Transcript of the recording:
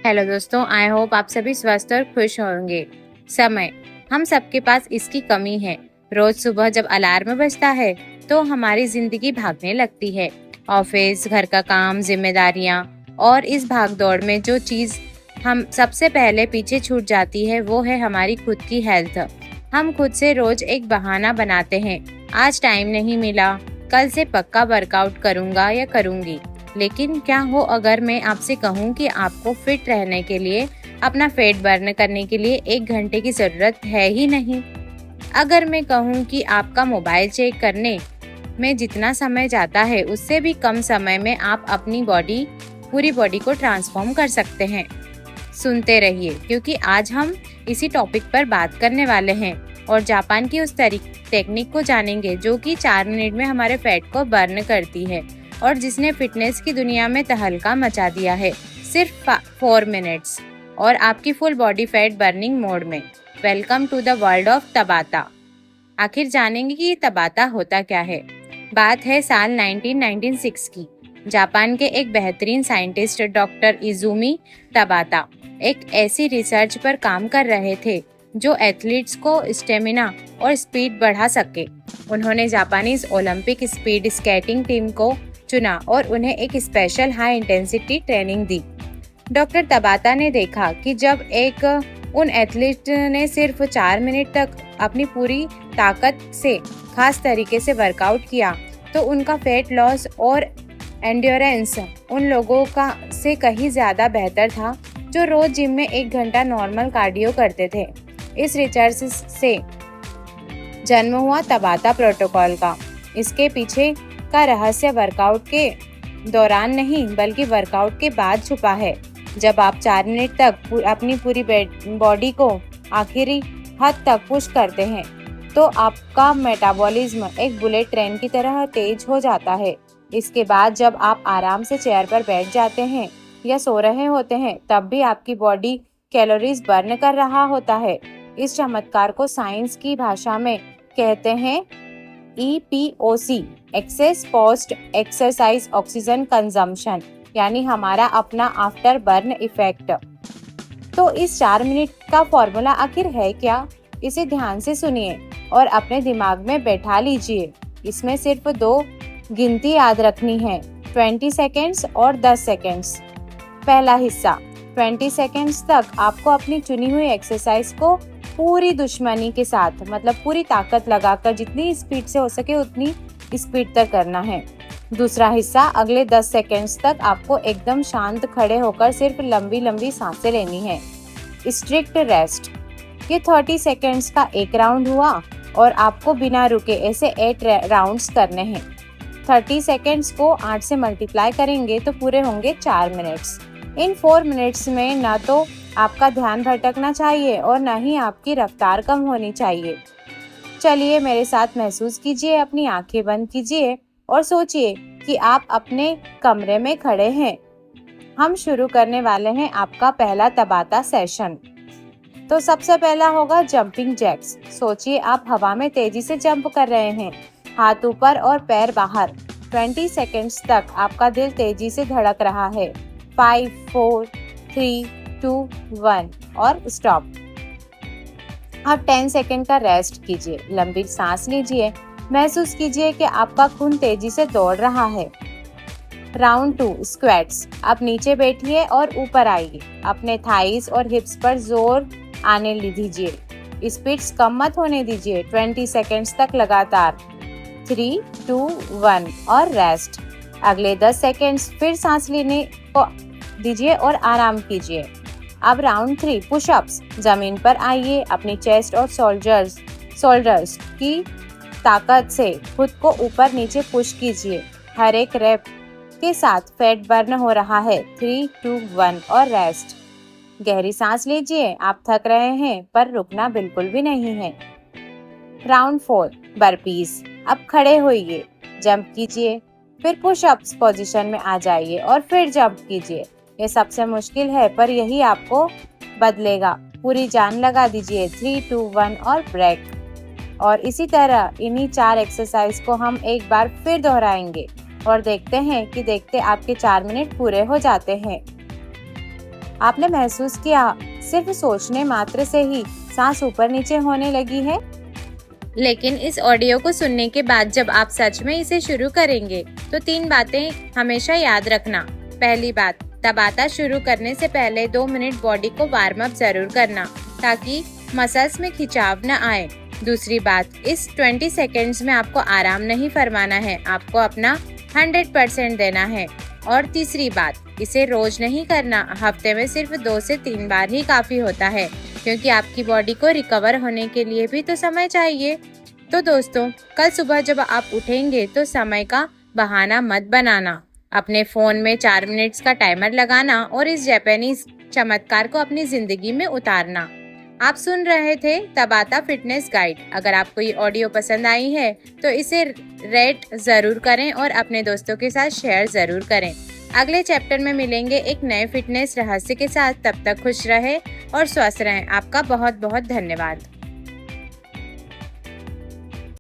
Hello दोस्तों, I hope आप सभी स्वस्थ और खुश होंगे। समय, हम सबके पास इसकी कमी है। रोज सुबह जब अलार्म बजता है तो हमारी जिंदगी भागने लगती है। ऑफिस, घर का काम, जिम्मेदारियां और इस भागदौड़ में जो चीज हम सबसे पहले पीछे छूट जाती है वो है हमारी खुद की हेल्थ। हम खुद से रोज एक बहाना बनाते हैं, आज टाइम नहीं मिला, कल से पक्का वर्कआउट करूंगा या करूंगी। लेकिन क्या हो अगर मैं आपसे कहूँ कि आपको फिट रहने के लिए, अपना फैट बर्न करने के लिए 1 घंटे की जरूरत है ही नहीं। अगर मैं कहूँ कि आपका मोबाइल चेक करने में जितना समय जाता है उससे भी कम समय में आप अपनी पूरी बॉडी को ट्रांसफॉर्म कर सकते हैं। सुनते रहिए, क्योंकि आज हम इसी टॉपिक पर बात करने वाले हैं और जापान की उस टेक्निक को जानेंगे जो कि 4 मिनट में हमारे फैट को बर्न करती है और जिसने फिटनेस की दुनिया में तहलका मचा दिया है, सिर्फ 4 मिनट्स और आपकी full body fat burning mode में। Welcome to the world of Tabata. आखिर जानेंगे कि ये तबाता होता क्या है। बात है साल 1996 की। जापान के एक बेहतरीन साइंटिस्ट डॉक्टर इजुमी तबाता एक ऐसी रिसर्च पर काम कर रहे थे जो एथलीट्स को स्टेमिना और स्पीड बढ़ा सके। उन्होंने Japanese Olympic speed skating team को चुना और उन्हें एक स्पेशल हाई इंटेंसिटी ट्रेनिंग दी। डॉक्टर तबाता ने देखा कि जब उन एथलीट ने सिर्फ 4 मिनट तक अपनी पूरी ताकत से खास तरीके से वर्कआउट किया तो उनका फैट लॉस और एंड्योरेंस उन लोगों का से कहीं ज्यादा बेहतर था जो रोज जिम में 1 घंटा नॉर्मल कार्डियो करते थे। इस रिसर्च से जन्म हुआ तबाता प्रोटोकॉल का। इसके पीछे का रहस्य वर्कआउट के दौरान नहीं बल्कि वर्कआउट के बाद छुपा है। जब आप 4 मिनट तक अपनी पूरी बॉडी को आखिरी हद तक पुश करते हैं तो आपका मेटाबॉलिज्म एक बुलेट ट्रेन की तरह तेज हो जाता है। इसके बाद जब आप आराम से चेयर पर बैठ जाते हैं या सो रहे होते हैं तब भी आपकी बॉडी कैलोरीज बर्न कर रहा होता है। इस चमत्कार को साइंस की भाषा में कहते हैं EPOC, excess post exercise oxygen consumption, यानी हमारा अपना आफ्टर बर्न इफेक्ट। तो इस 4 मिनट का फॉर्मूला आखिर है क्या? इसे ध्यान से सुनिए और अपने दिमाग में बैठा लीजिए। इसमें सिर्फ 2 गिनती याद रखनी है, 20 सेकेंड्स और 10 सेकेंड्स। पहला हिस्सा 20 सेकेंड्स तक आपको अपनी चुनी हुई एक्सरसाइज को पूरी दुश्मनी के साथ, मतलब पूरी ताकत लगाकर जितनी स्पीड से हो सके उतनी स्पीड तक करना है। दूसरा हिस्सा अगले 10 सेकेंड्स तक आपको एकदम शांत खड़े होकर सिर्फ लंबी लंबी सांसें लेनी है। Strict rest. ये 30 सेकेंड्स का एक राउंड हुआ और आपको बिना रुके ऐसे 8 राउंड्स करने हैं। 30 सेकेंड्स को 8 से मल्टीप्लाई करेंगे तो पूरे होंगे 4 मिनट्स। इन 4 मिनट्स में ना तो आपका ध्यान भटकना चाहिए और न ही आपकी रफ्तार कम होनी चाहिए। चलिए मेरे साथ महसूस कीजिए, अपनी आंखें बंद कीजिए और सोचिए कि आप अपने कमरे में खड़े हैं। हम शुरू करने वाले हैं आपका पहला तबाता सेशन। तो सबसे पहला होगा जंपिंग जैक्स। सोचिए आप हवा में तेजी से जंप कर रहे हैं, हाथ ऊपर और पैर बाहर। 20 सेकेंड्स तक आपका दिल तेजी से धड़क रहा है। 5, 4, 3, 2, 1 और स्टॉप। अब 10 सेकेंड का रेस्ट कीजिए, लंबी सांस लीजिए, महसूस कीजिए कि आपका खून तेजी से दौड़ रहा है। Round 2 squats. अब नीचे बैठिए और ऊपर आइए, अपने थाइस और हिप्स पर जोर आने दीजिए, स्पीड्स कम मत होने दीजिए। 20 सेकेंड्स तक लगातार। 3, 2, 1 और रेस्ट। अगले 10 सेकेंड्स फिर सांस लेने को दीजिए और आराम कीजिए। अब राउंड 3 पुशअप्स। जमीन पर आइए, अपनी चेस्ट और शोल्डर्स की ताकत से खुद को ऊपर नीचे पुश कीजिए। हर एक रेप के साथ फैट बर्न हो रहा है। 3, 2, 1 और रेस्ट। गहरी सांस लीजिए, आप थक रहे हैं पर रुकना बिल्कुल भी नहीं है। Round 4 burpees. अब खड़े होइए, जंप कीजिए, फिर पुशअप्स पोजीशन में आ जाइए और फिर जंप कीजिए। ये सबसे मुश्किल है पर यही आपको बदलेगा। पूरी जान लगा दीजिए। 3, 2, 1 और ब्रेक। और इसी तरह इन्हीं 4 एक्सरसाइज को हम एक बार फिर दोहराएंगे और देखते हैं कि आपके 4 मिनट पूरे हो जाते हैं। आपने महसूस किया सिर्फ सोचने मात्र से ही सांस ऊपर नीचे होने लगी है? लेकिन इस ऑडियो को सुनने के बाद जब आप सच में इसे शुरू करेंगे तो 3 बातें हमेशा याद रखना। पहली बात, तबाता शुरू करने से पहले 2 मिनट बॉडी को वार्म अप जरूर करना ताकि मसल्स में खिंचाव न आए। दूसरी बात, इस 20 सेकेंड्स में आपको आराम नहीं फरमाना है, आपको अपना 100% देना है। और तीसरी बात, इसे रोज नहीं करना, हफ्ते में सिर्फ 2 से 3 बार ही काफी होता है, क्योंकि आपकी बॉडी को रिकवर होने के लिए भी तो समय चाहिए। तो दोस्तों, कल सुबह जब आप उठेंगे तो समय का बहाना मत बनाना। अपने फोन में 4 मिनट्स का टाइमर लगाना और इस जापानीज चमत्कार को अपनी जिंदगी में उतारना। आप सुन रहे थे तबाता फिटनेस गाइड। अगर आपको ये ऑडियो पसंद आई है तो इसे रेट जरूर करें और अपने दोस्तों के साथ शेयर जरूर करें। अगले चैप्टर में मिलेंगे एक नए फिटनेस रहस्य के साथ। तब तक खुश रहे और स्वस्थ रहें। आपका बहुत बहुत धन्यवाद।